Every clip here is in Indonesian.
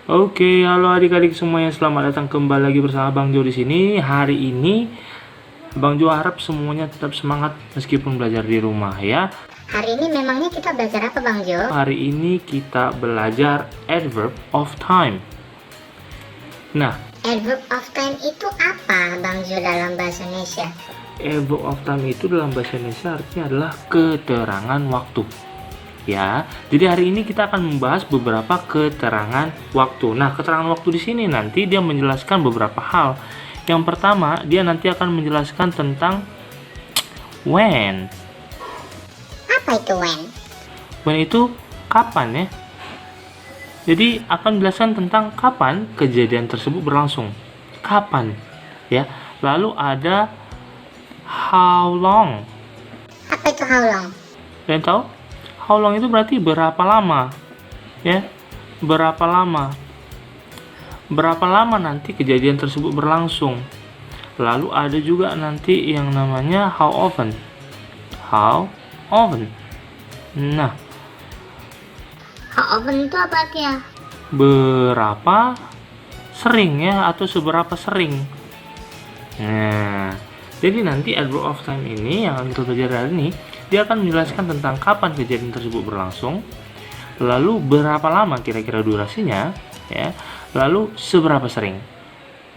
Oke, halo adik-adik semuanya, selamat datang kembali lagi bersama Bang Jo di sini. Hari ini Bang Jo harap semuanya tetap semangat meskipun belajar di rumah ya. Hari ini memangnya kita belajar apa, Bang Jo? Hari ini kita belajar adverb of time. Nah, Adverb of time itu apa, Bang Jo, dalam bahasa Indonesia? adverb of time itu dalam bahasa Indonesia artinya adalah keterangan waktu. Ya, jadi hari ini kita akan membahas beberapa keterangan waktu. Nah, keterangan waktu di sini nanti dia menjelaskan beberapa hal. Yang pertama, dia nanti akan menjelaskan tentang when. Apa itu when? When itu kapan ya? Jadi akan menjelaskan tentang kapan kejadian tersebut berlangsung. Kapan, ya. Lalu ada how long. Apa itu how long? Kalian tahu? How long itu berarti berapa lama, ya? Berapa lama? Berapa lama nanti kejadian tersebut berlangsung? Lalu ada juga nanti yang namanya how often. How often. Nah, How often itu apa artinya? berapa sering ya, atau seberapa sering. Nah, jadi nanti adverb of time ini yang akan kita belajar hari ini, dia akan menjelaskan tentang kapan kejadian tersebut berlangsung, lalu berapa lama kira-kira durasinya, ya, lalu seberapa sering.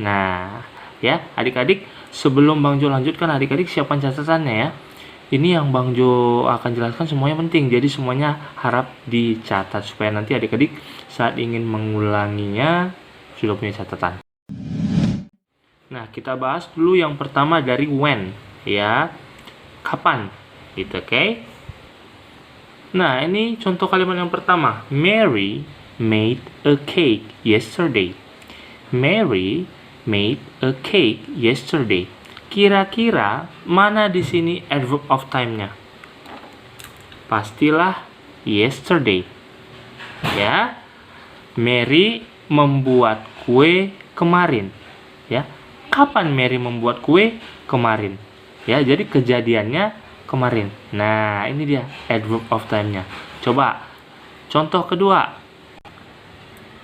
Nah, ya adik-adik, sebelum Bang Jo lanjutkan, adik-adik siapkan catatannya ya. Ini yang Bang Jo akan jelaskan semuanya penting, jadi semuanya harap dicatat supaya nanti adik-adik saat ingin mengulanginya sudah punya catatan. Nah, kita bahas dulu yang pertama dari when, ya, kapan, gitu, oke? Nah, ini contoh kalimat yang pertama. Mary made a cake yesterday. Mary made a cake yesterday. Kira-kira mana di sini adverb of time-nya? Pastilah yesterday. Ya. Mary membuat kue kemarin. Ya. Kapan Mary membuat kue? Kemarin. Ya, jadi kejadiannya kemarin. Nah, ini dia adverb of time-nya. Coba contoh kedua.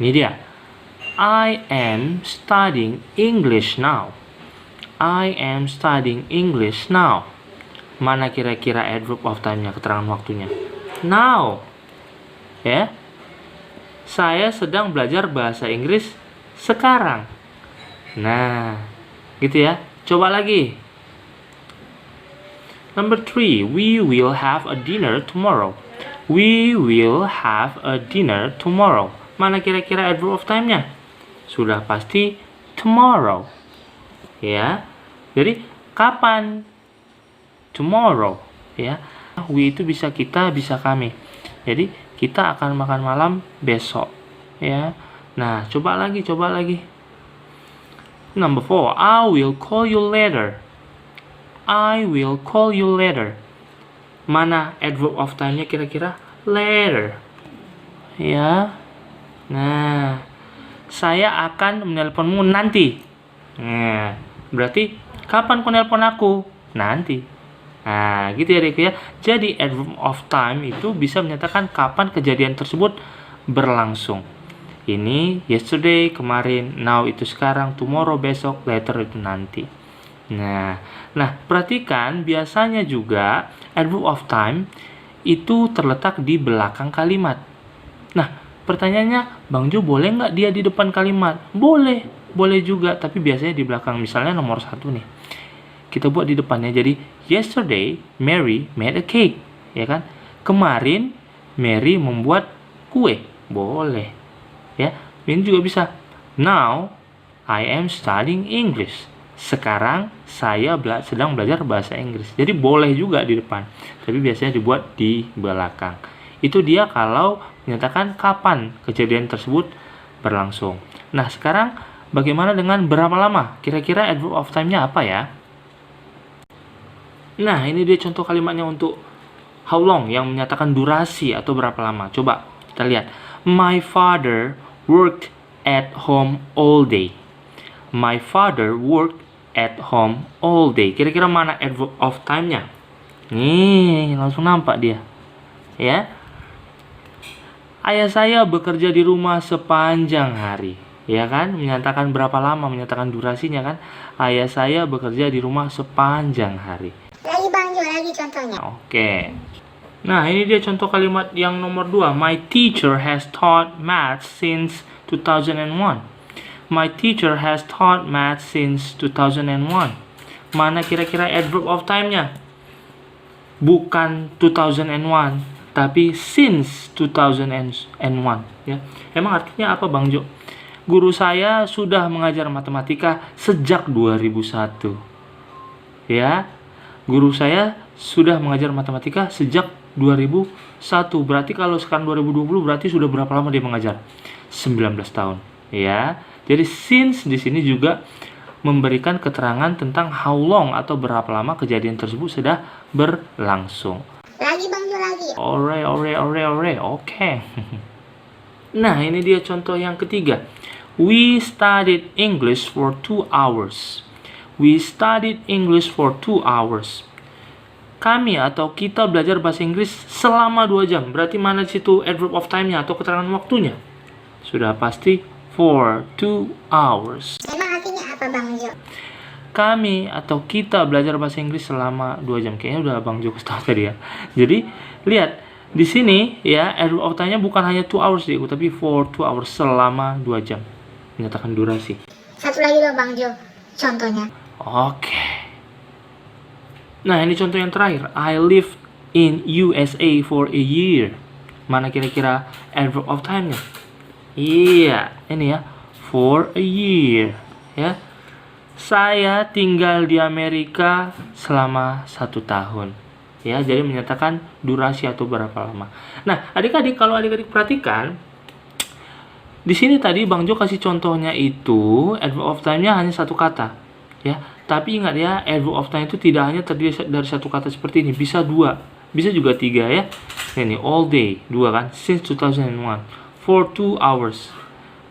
Ini dia. I am studying English now. I am studying English now. Mana kira-kira adverb of time-nya, keterangan waktunya? Now. Ya. Saya sedang belajar bahasa Inggris sekarang. Nah, gitu ya. Coba lagi. Number 3, we will have a dinner tomorrow. We will have a dinner tomorrow. Mana kira-kira adverb of time-nya? Sudah pasti tomorrow. Ya. Jadi kapan? Tomorrow, ya. We itu bisa kita, bisa kami. Jadi kita akan makan malam besok, ya. Nah, coba lagi. Number 4, I will call you later. I will call you later. Mana adverb of time-nya kira-kira? Later. Ya. Nah, saya akan menelponmu nanti. Nah, berarti kapan kau nelpon aku? Nanti. Nah, gitu ya, Dek ya. Jadi adverb of time itu bisa menyatakan kapan kejadian tersebut berlangsung. Ini yesterday, kemarin, now itu sekarang, tomorrow besok, later itu nanti. Nah, perhatikan biasanya juga adverb of time itu terletak di belakang kalimat. Nah, pertanyaannya, Bang Jo boleh nggak dia di depan kalimat? Boleh juga, tapi biasanya di belakang. Misalnya nomor 1 nih, kita buat di depannya. Jadi, yesterday Mary made a cake, ya kan? Kemarin Mary membuat kue, boleh. Ya, ini juga bisa. Now I am studying English. Sekarang saya sedang belajar bahasa Inggris. Jadi boleh juga di depan, tapi biasanya dibuat di belakang. Itu dia kalau menyatakan kapan kejadian tersebut berlangsung. Nah, sekarang bagaimana dengan berapa lama? Kira-kira adverb of time-nya apa ya? Nah, ini dia contoh kalimatnya untuk how long yang menyatakan durasi atau berapa lama. Coba kita lihat. My father worked at home all day. My father worked at home all day. Kira-kira mana adverb of time-nya? Nih, langsung nampak dia. Ya. Ayah saya bekerja di rumah sepanjang hari. Ya kan? Menyatakan berapa lama, menyatakan durasinya kan? Ayah saya bekerja di rumah sepanjang hari. Lagi Bang Jo, lagi contohnya. Oke. Nah, ini dia contoh kalimat yang nomor 2. My teacher has taught math since 2001. My teacher has taught math since 2001. Mana kira-kira adverb of time-nya? Bukan 2001, tapi since 2001 ya. Emang artinya apa Bang Jo? Guru saya sudah mengajar matematika sejak 2001. Ya. Guru saya sudah mengajar matematika sejak 2001. Berarti kalau sekarang 2020 berarti sudah berapa lama dia mengajar? 19 tahun, ya. Jadi since di sini juga memberikan keterangan tentang how long atau berapa lama kejadian tersebut sudah berlangsung. Lagi Bang Jo, lagi. Ore. Oke. Nah, ini dia contoh yang ketiga. We studied English for 2 hours. We studied English for 2 hours. Kami atau kita belajar bahasa Inggris selama 2 jam. Berarti mana situ adverb of time-nya atau keterangan waktunya? Sudah pasti for 2 hours. Emang artinya apa Bang Jo? Kami atau kita belajar bahasa Inggris selama 2 jam. Kayaknya udah Bang Jo tahu tadi ya. Jadi, lihat di sini ya, adverb of time-nya bukan hanya 2 hours tapi for 2 hours, selama 2 jam. Menyatakan durasi. Satu lagi loh Bang Jo, contohnya. Oke. Nah, ini contoh yang terakhir. I lived in USA for a year. Mana kira-kira adverb of time-nya? Iya, ini ya. For a year. Ya. Saya tinggal di Amerika selama 1 tahun. Ya, jadi menyatakan durasi atau berapa lama. Nah, adik-adik, kalau adik-adik perhatikan, di sini tadi Bang Jo kasih contohnya itu adverb of time-nya hanya 1 kata. Ya, tapi ingat ya, adverb of time itu tidak hanya terdiri dari 1 kata seperti ini, bisa 2, bisa juga 3 ya. Ini all day, 2 kan, since 2001, for 2 hours,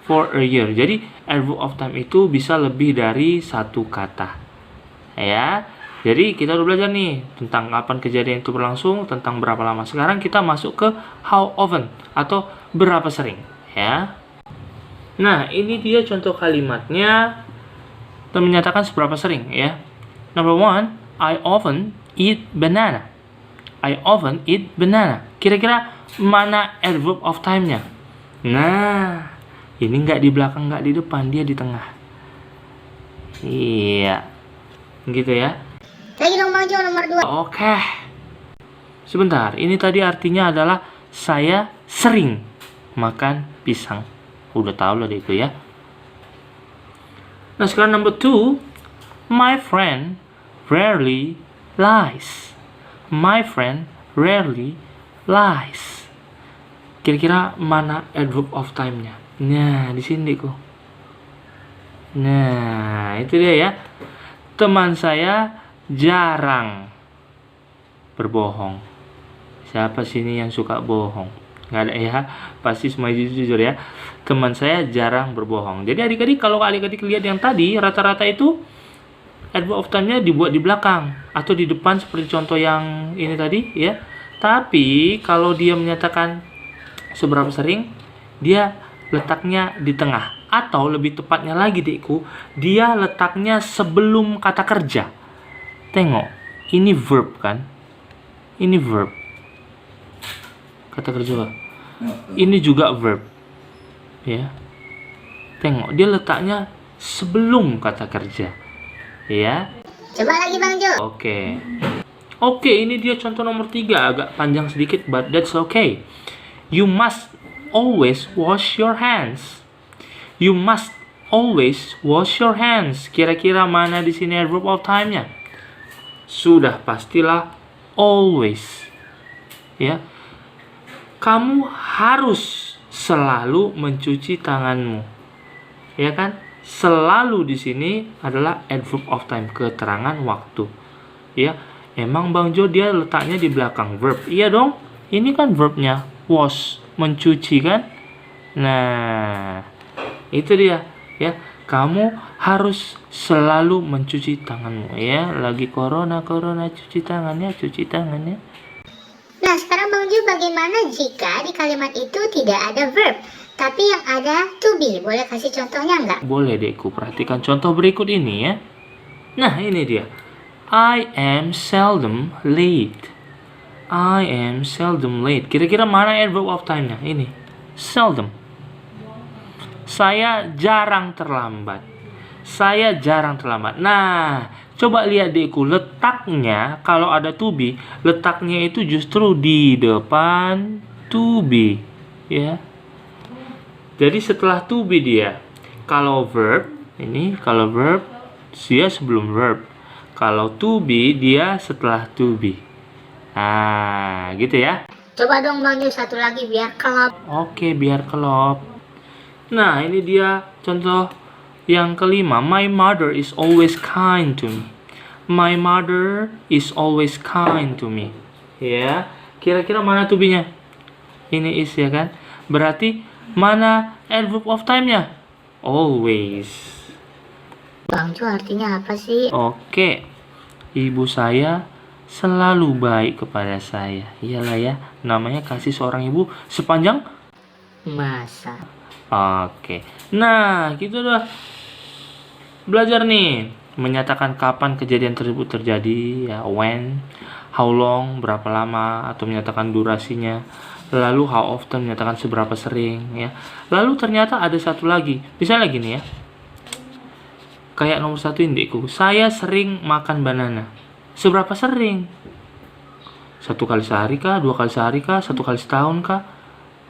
for a year. Jadi adverb of time itu bisa lebih dari 1 kata. Ya. Jadi kita udah belajar nih tentang kapan kejadian itu berlangsung, tentang berapa lama. Sekarang kita masuk ke how often atau berapa sering, ya. Nah, ini dia contoh kalimatnya dan menyatakan seberapa sering ya. Number 1, I often eat banana. I often eat banana. Kira-kira mana adverb of time-nya? Nah, ini nggak di belakang, nggak di depan, dia di tengah. Iya, gitu ya. Lagi dong Bang Jo, nomor 2. Oke. Sebentar, ini tadi artinya adalah saya sering makan pisang. Udah tahu lah deh itu ya. Nah, sekarang number 2, my friend rarely lies. My friend rarely lies. Kira-kira mana adverb of time-nya? Nah, di sini kok. Nah, itu dia ya. Teman saya jarang berbohong. Siapa sih ini yang suka bohong? Nggak ada ya, pasti semua jujur ya. Teman saya jarang berbohong. Jadi adik-adik, kalau adik-adik lihat yang tadi, rata-rata itu adverb of time-nya dibuat di belakang atau di depan seperti contoh yang ini tadi ya. Tapi kalau dia menyatakan seberapa sering, dia letaknya di tengah. Atau lebih tepatnya lagi Dekku, dia letaknya sebelum kata kerja. Tengok, ini verb kan? Ini verb. Kata kerja. Ini juga verb. Ya. Tengok, dia letaknya sebelum kata kerja. Ya. Coba lagi Bang Jo. Oke, ini dia contoh nomor 3, agak panjang sedikit but that's okay. You must always wash your hands. You must always wash your hands. Kira-kira mana di sini adverb of time-nya? Sudah pastilah always. Ya. Kamu harus selalu mencuci tanganmu. Ya kan? Selalu di sini adalah adverb of time, keterangan waktu. Ya, emang Bang Jo dia letaknya di belakang verb. Iya dong. Ini kan verbnya wash, mencuci kan? Nah, itu dia ya. Kamu harus selalu mencuci tanganmu ya. Lagi corona cuci tangannya. Nah, sekarang Bang Jo bagaimana jika di kalimat itu tidak ada verb, tapi yang ada to be. Boleh kasih contohnya nggak? Boleh Dekku, perhatikan contoh berikut ini ya. Nah ini dia. I am seldom late. I am seldom late. Kira-kira mana adverb of time-nya? Ini. Seldom. Saya jarang terlambat. Saya jarang terlambat. Nah, coba lihat Dekku, letaknya kalau ada to be, letaknya itu justru di depan to be, ya. Jadi setelah to be dia. Kalau verb, ini kalau verb dia sebelum verb. Kalau to be dia setelah to be. Nah, gitu ya. Coba dong Bang Jo satu lagi biar kelop. Oke, biar kelop. Nah, ini dia contoh yang kelima. My mother is always kind to me. My mother is always kind to me. Ya, kira-kira mana to be-nya? Ini is ya kan? Berarti mana adverb of time-nya? Always. Bang Jo artinya apa sih? Oke. Ibu saya selalu baik kepada saya. Iyalah ya, namanya kasih seorang ibu sepanjang Masa. Oke. Nah, gitu dah. Belajar nih menyatakan kapan kejadian tersebut terjadi, ya, when, how long, berapa lama, atau menyatakan durasinya. Lalu how often, menyatakan seberapa sering, ya. Lalu ternyata ada satu lagi. Misalnya gini ya. Kayak nomor 1 indikku. Saya sering makan banana. Seberapa sering? 1 kali sehari kah? 2 kali sehari kah? 1 kali setahun kah?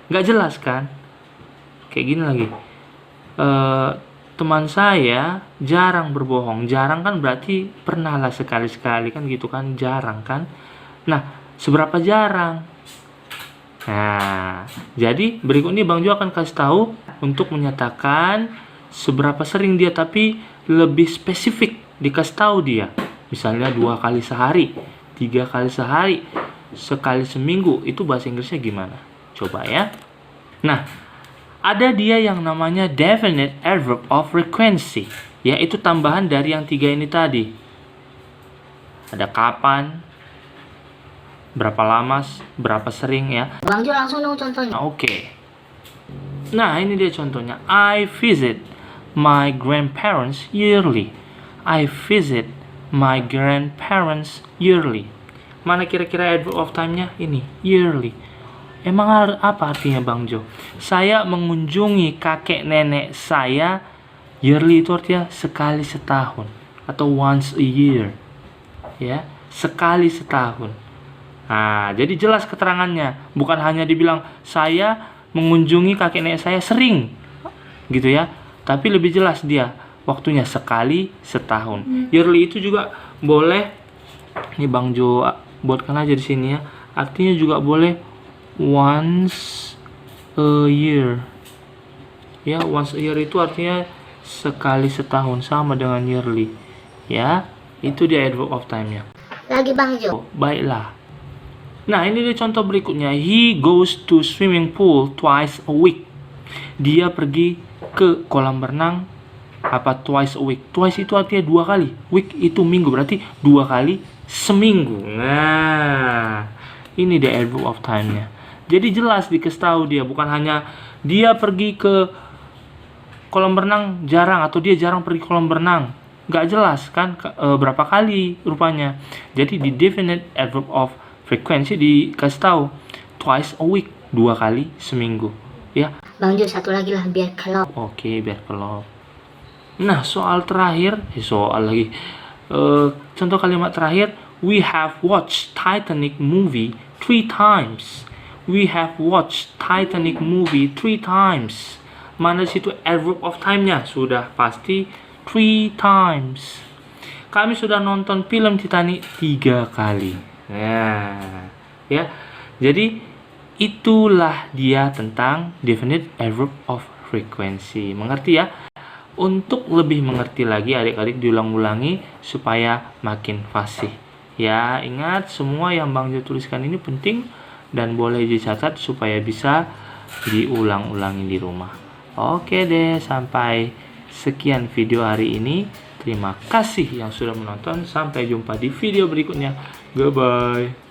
Nggak jelas kan? Kayak gini lagi. Teman saya jarang berbohong. Jarang kan berarti pernah lah sekali-sekali kan gitu kan. Jarang kan. Nah, seberapa jarang? Nah, jadi berikut ini Bang Jo akan kasih tahu untuk menyatakan seberapa sering dia, tapi lebih spesifik dikasih tahu dia. Misalnya 2 kali sehari, 3 kali sehari, sekali seminggu. Itu bahasa Inggrisnya gimana? Coba ya. Nah, ada dia yang namanya definite adverb of frequency, yaitu tambahan dari yang 3 ini tadi. Ada kapan, berapa lama, berapa sering ya. Bang Jo langsung dong contohnya. Oke. Nah, ini dia contohnya. I visit my grandparents yearly. I visit my grandparents yearly. Mana kira-kira adverb of time-nya? Ini, yearly. Emang apa artinya Bang Jo? Saya mengunjungi kakek nenek saya. Yearly itu artinya sekali setahun atau once a year. Ya, sekali setahun. Nah, jadi jelas keterangannya. Bukan hanya dibilang saya mengunjungi kakek nenek saya sering. Gitu ya. Tapi lebih jelas dia. Waktunya sekali setahun. Yearly itu juga boleh. Ini Bang Jo buatkan aja di sini ya. Artinya juga boleh once a year. Ya, once a year itu artinya sekali setahun, sama dengan yearly. Ya, itu dia adverb of time-nya. Lagi Bang Jo. Baiklah. Nah, ini dia contoh berikutnya. He goes to swimming pool twice a week. Dia pergi ke kolam renang twice a week. Twice itu artinya 2 kali. Week itu minggu, berarti 2 kali seminggu. Nah, ini dia adverb of time-nya. Jadi jelas dikasih tahu dia, bukan hanya dia pergi ke kolam renang jarang atau dia jarang pergi kolam renang. Nggak jelas kan berapa kali rupanya. Jadi di definite adverb of frequency dikasih tahu twice a week, 2 kali seminggu. Ya. Bang Jo satu lagi lah biar kelop. Oke, biar kelop. Nah, soal terakhir, contoh kalimat terakhir, we have watched Titanic movie 3 times. We have watched Titanic movie 3 times. Mana situ adverb of time-nya? Sudah pasti 3 times. Kami sudah nonton film Titanic 3 kali. Nah, ya. Jadi itulah dia tentang definite adverb of frequency. Mengerti ya? Untuk lebih mengerti lagi, adik-adik diulang-ulangi supaya makin fasih. Ya, ingat semua yang Bang Jo tuliskan ini penting dan boleh dicatat supaya bisa diulang-ulangi di rumah. Oke deh, sampai sekian video hari ini. Terima kasih yang sudah menonton. Sampai jumpa di video berikutnya. Goodbye.